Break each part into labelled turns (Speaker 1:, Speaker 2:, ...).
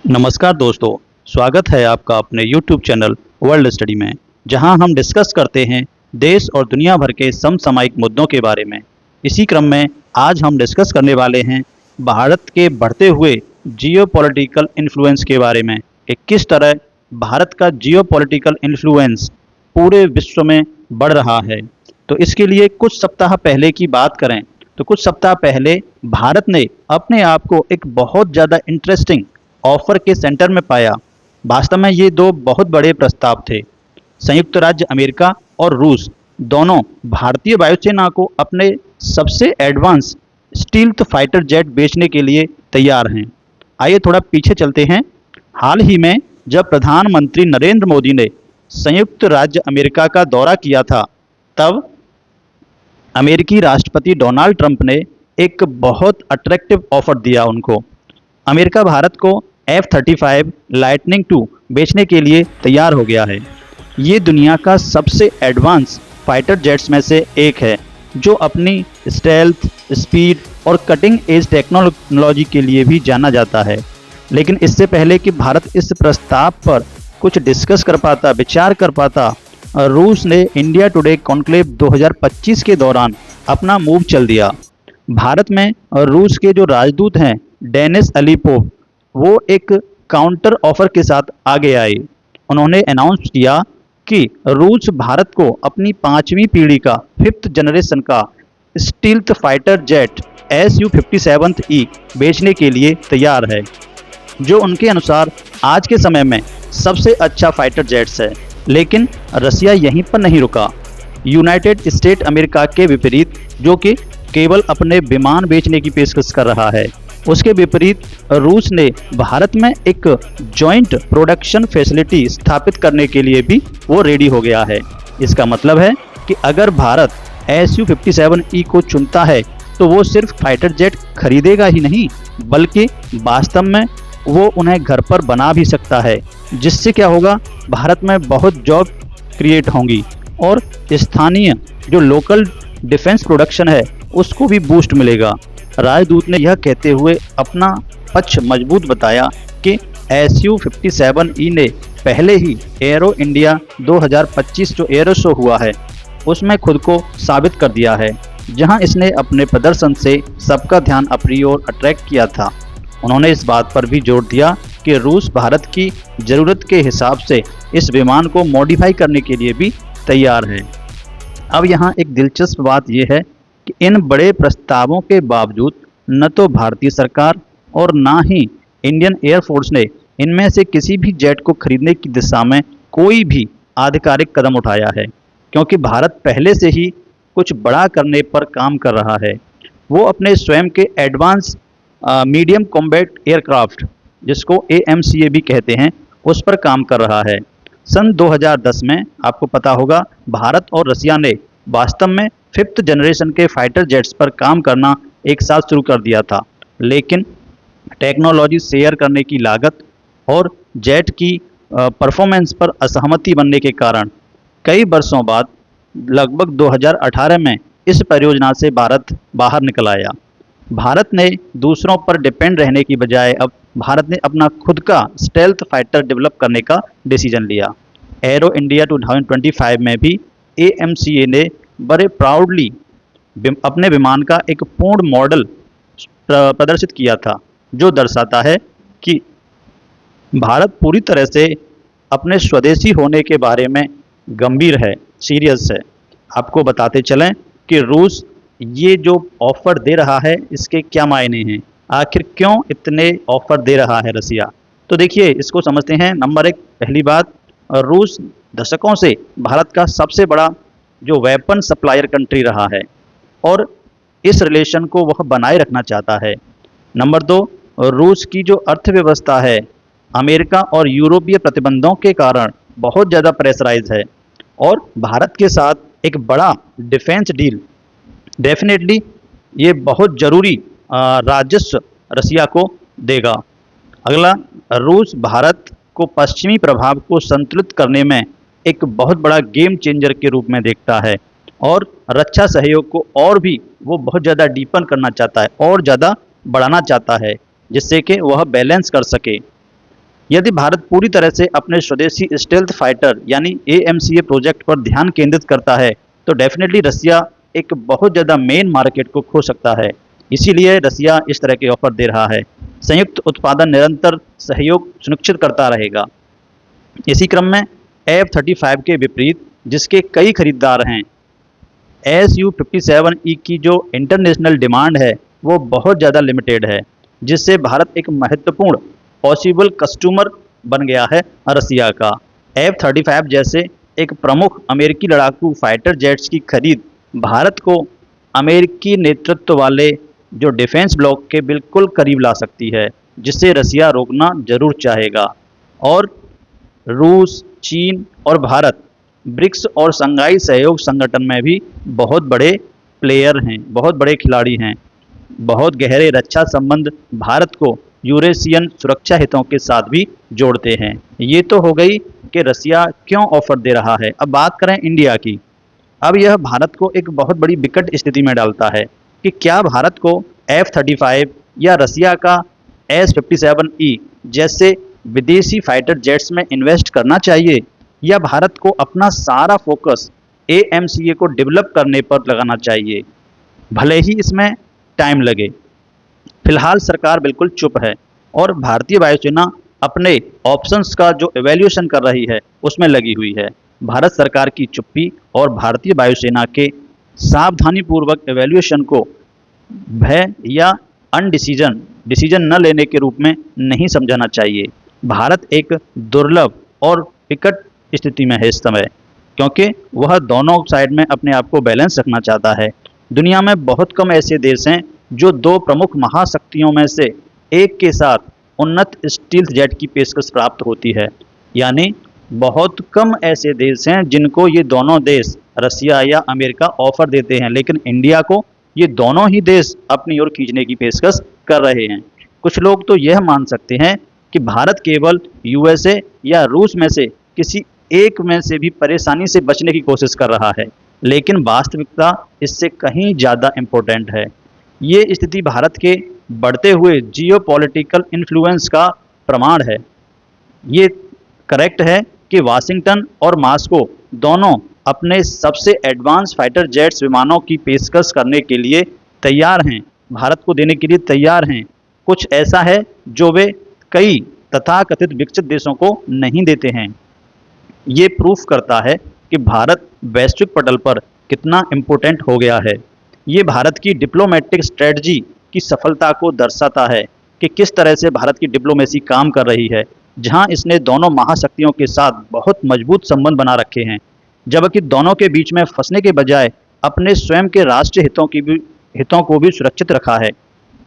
Speaker 1: नमस्कार दोस्तों, स्वागत है आपका अपने YouTube चैनल वर्ल्ड स्टडी में, जहां हम डिस्कस करते हैं देश और दुनिया भर के समसामयिक मुद्दों के बारे में। इसी क्रम में आज हम डिस्कस करने वाले हैं भारत के बढ़ते हुए जियोपॉलिटिकल इन्फ्लुएंस के बारे में कि किस तरह भारत का जियोपॉलिटिकल इन्फ्लुएंस पूरे विश्व में बढ़ रहा है। तो इसके लिए कुछ सप्ताह पहले की बात करें तो कुछ सप्ताह पहले भारत ने अपने आप को एक बहुत ज़्यादा इंटरेस्टिंग ऑफर के सेंटर में पाया। वास्तव में ये दो बहुत बड़े प्रस्ताव थे। संयुक्त राज्य अमेरिका और रूस दोनों भारतीय वायुसेना को अपने सबसे एडवांस स्टील्थ फाइटर जेट बेचने के लिए तैयार हैं। आइए थोड़ा पीछे चलते हैं। हाल ही में जब प्रधानमंत्री नरेंद्र मोदी ने संयुक्त राज्य अमेरिका का दौरा किया था, तब अमेरिकी राष्ट्रपति डोनाल्ड ट्रंप ने एक बहुत अट्रैक्टिव ऑफर दिया उनको। अमेरिका भारत को F-35 लाइटनिंग 2 बेचने के लिए तैयार हो गया है। ये दुनिया का सबसे एडवांस फाइटर जेट्स में से एक है, जो अपनी स्टेल्थ, स्पीड और कटिंग एज टेक्नोलॉजी के लिए भी जाना जाता है। लेकिन इससे पहले कि भारत इस प्रस्ताव पर कुछ डिस्कस कर पाता, विचार कर पाता, रूस ने इंडिया टुडे कॉन्क्लेव 2025 के दौरान अपना मूव चल दिया। भारत में रूस के जो राजदूत हैं डेनिस अलीपोव, वो एक काउंटर ऑफर के साथ आगे आए। उन्होंने अनाउंस किया कि रूस भारत को अपनी 5वीं पीढ़ी का 5th जनरेशन का स्टील्थ फाइटर जेट Su-57E बेचने के लिए तैयार है, जो उनके अनुसार आज के समय में सबसे अच्छा फाइटर जेट्स है। लेकिन रसिया यहीं पर नहीं रुका। यूनाइटेड स्टेट अमेरिका के विपरीत, जो कि केवल अपने विमान बेचने की पेशकश कर रहा है, उसके विपरीत रूस ने भारत में एक जॉइंट प्रोडक्शन फैसिलिटी स्थापित करने के लिए भी वो रेडी हो गया है। इसका मतलब है कि अगर भारत Su-57E को चुनता है तो वो सिर्फ फाइटर जेट खरीदेगा ही नहीं, बल्कि वास्तव में वो उन्हें घर पर बना भी सकता है, जिससे क्या होगा, भारत में बहुत जॉब क्रिएट होंगी और स्थानीय जो लोकल डिफेंस प्रोडक्शन है उसको भी बूस्ट मिलेगा। राजदूत ने यह कहते हुए अपना पक्ष मजबूत बताया कि Su-57E ने पहले ही एरो इंडिया 2025 जो एरो शो हुआ है उसमें खुद को साबित कर दिया है, जहां इसने अपने प्रदर्शन से सबका ध्यान अपनी ओर अट्रैक्ट किया था। उन्होंने इस बात पर भी जोर दिया कि रूस भारत की ज़रूरत के हिसाब से इस विमान को मॉडिफाई करने के लिए भी तैयार है। अब यहाँ एक दिलचस्प बात यह है कि इन बड़े प्रस्तावों के बावजूद न तो भारतीय सरकार और ना ही इंडियन एयरफोर्स ने इनमें से किसी भी जेट को खरीदने की दिशा में कोई भी आधिकारिक कदम उठाया है, क्योंकि भारत पहले से ही कुछ बड़ा करने पर काम कर रहा है। वो अपने स्वयं के एडवांस मीडियम कॉम्बैट एयरक्राफ्ट, जिसको AMCA भी कहते हैं, उस पर काम कर रहा है। सन 2010 में आपको पता होगा, भारत और रसिया ने वास्तव में 5th जनरेशन के फाइटर जेट्स पर काम करना एक साथ शुरू कर दिया था। लेकिन टेक्नोलॉजी शेयर करने की लागत और जेट की परफॉर्मेंस पर असहमति बनने के कारण कई वर्षों बाद लगभग 2018 में इस परियोजना से भारत बाहर निकल आया। भारत ने दूसरों पर डिपेंड रहने की बजाय अब भारत ने अपना खुद का स्टेल्थ फाइटर डेवलप करने का डिसीजन लिया। एरो इंडिया 2025 में भी AMCA ने बड़े प्राउडली अपने विमान का एक पूर्ण मॉडल प्रदर्शित किया था, जो दर्शाता है कि भारत पूरी तरह से अपने स्वदेशी होने के बारे में गंभीर है, सीरियस है। आपको बताते चलें कि रूस ये जो ऑफ़र दे रहा है इसके क्या मायने हैं, आखिर क्यों इतने ऑफ़र दे रहा है रसिया। तो देखिए, इसको समझते हैं। नंबर 1, पहली बात, रूस दशकों से भारत का सबसे बड़ा जो वेपन सप्लायर कंट्री रहा है और इस रिलेशन को वह बनाए रखना चाहता है। नंबर 2, रूस की जो अर्थव्यवस्था है अमेरिका और यूरोपीय प्रतिबंधों के कारण बहुत ज़्यादा प्रेशराइज है और भारत के साथ एक बड़ा डिफेंस डील डेफिनेटली ये बहुत ज़रूरी राजस्व रसिया को देगा। अगला, रूस भारत को पश्चिमी प्रभाव को संतुलित करने में एक बहुत बड़ा गेम चेंजर के रूप में देखता है और रक्षा सहयोग को और भी वो बहुत ज़्यादा डीपन करना चाहता है और ज़्यादा बढ़ाना चाहता है, जिससे कि वह बैलेंस कर सके। यदि भारत पूरी तरह से अपने स्वदेशी स्टेल्थ फाइटर यानी AMCA प्रोजेक्ट पर ध्यान केंद्रित करता है तो डेफिनेटली रसिया एक बहुत ज़्यादा मेन मार्केट को खो सकता है। इसीलिए रसिया इस तरह के ऑफर दे रहा है। संयुक्त उत्पादन निरंतर सहयोग सुनिश्चित करता रहेगा। इसी क्रम में F-35 के विपरीत जिसके कई खरीदार हैं, Su-57E की जो इंटरनेशनल डिमांड है वो बहुत ज़्यादा लिमिटेड है, जिससे भारत एक महत्वपूर्ण पॉसिबल कस्टमर बन गया है रसिया का। F-35 जैसे एक प्रमुख अमेरिकी लड़ाकू फाइटर जेट्स की खरीद भारत को अमेरिकी नेतृत्व वाले जो डिफेंस ब्लॉक के बिल्कुल करीब ला सकती है, जिसे रसिया रोकना जरूर चाहेगा। और रूस, चीन और भारत ब्रिक्स और शंघाई सहयोग संगठन में भी बहुत बड़े प्लेयर हैं, बहुत बड़े खिलाड़ी हैं। बहुत गहरे रक्षा संबंध भारत को यूरेशियन सुरक्षा हितों के साथ भी जोड़ते हैं। ये तो हो गई कि रसिया क्यों ऑफर दे रहा है। अब बात करें इंडिया की। अब यह भारत को एक बहुत बड़ी विकट स्थिति में डालता है कि क्या भारत को F-35 या रसिया का S-57E जैसे विदेशी फाइटर जेट्स में इन्वेस्ट करना चाहिए, या भारत को अपना सारा फोकस AMCA को डेवलप करने पर लगाना चाहिए, भले ही इसमें टाइम लगे। फिलहाल सरकार बिल्कुल चुप है और भारतीय वायुसेना अपने ऑप्शंस का जो एवेल्यूएशन कर रही है उसमें लगी हुई है। भारत सरकार की चुप्पी और भारतीय वायुसेना के सावधानीपूर्वक एवेल्यूएशन को भय या डिसीजन न लेने के रूप में नहीं समझना चाहिए। भारत एक दुर्लभ और विकट स्थिति में है इस समय, क्योंकि वह दोनों साइड में अपने आप को बैलेंस रखना चाहता है। दुनिया में बहुत कम ऐसे देश हैं जो दो प्रमुख महाशक्तियों में से एक के साथ उन्नत स्टील्थ जेट की पेशकश प्राप्त होती है। यानी बहुत कम ऐसे देश हैं जिनको ये दोनों देश रसिया या अमेरिका ऑफर देते हैं, लेकिन इंडिया को ये दोनों ही देश अपनी ओर खींचने की पेशकश कर रहे हैं। कुछ लोग तो यह मान सकते हैं कि भारत केवल USA या रूस में से किसी एक में से भी परेशानी से बचने की कोशिश कर रहा है, लेकिन वास्तविकता इससे कहीं ज़्यादा इम्पोर्टेंट है। ये स्थिति भारत के बढ़ते हुए जियोपॉलिटिकल इन्फ्लुएंस का प्रमाण है। ये करेक्ट है कि वाशिंगटन और मॉस्को दोनों अपने सबसे एडवांस फाइटर जेट्स विमानों की पेशकश करने के लिए तैयार हैं, भारत को देने के लिए तैयार हैं। कुछ ऐसा है जो वे कई तथाकथित विकसित देशों को नहीं देते हैं। ये प्रूफ करता है कि भारत वैश्विक पटल पर कितना इम्पोर्टेंट हो गया है। ये भारत की डिप्लोमेटिक स्ट्रेटजी की सफलता को दर्शाता है कि किस तरह से भारत की डिप्लोमेसी काम कर रही है, जहां इसने दोनों महाशक्तियों के साथ बहुत मजबूत संबंध बना रखे हैं, जबकि दोनों के बीच में फंसने के बजाय अपने स्वयं के राष्ट्रीय हितों को भी सुरक्षित रखा है।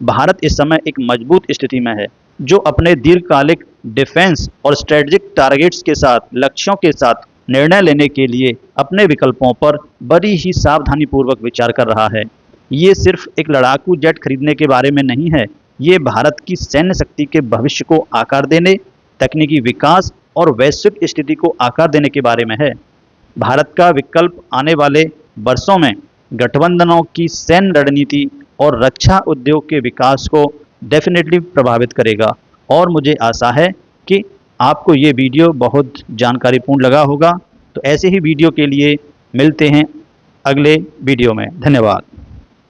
Speaker 1: भारत इस समय एक मजबूत स्थिति में है, जो अपने दीर्घकालिक डिफेंस और स्ट्रेटजिक टारगेट्स के साथ, लक्ष्यों के साथ निर्णय लेने के लिए अपने विकल्पों पर बड़ी ही सावधानीपूर्वक विचार कर रहा है। ये सिर्फ एक लड़ाकू जेट खरीदने के बारे में नहीं है, ये भारत की सैन्य शक्ति के भविष्य को आकार देने, तकनीकी विकास और वैश्विक स्थिति को आकार देने के बारे में है। भारत का विकल्प आने वाले वर्षों में गठबंधनों की सैन्य रणनीति और रक्षा उद्योग के विकास को डेफिनेटली प्रभावित करेगा। और मुझे आशा है कि आपको ये वीडियो बहुत जानकारीपूर्ण लगा होगा। तो ऐसे ही वीडियो के लिए मिलते हैं अगले वीडियो में। धन्यवाद।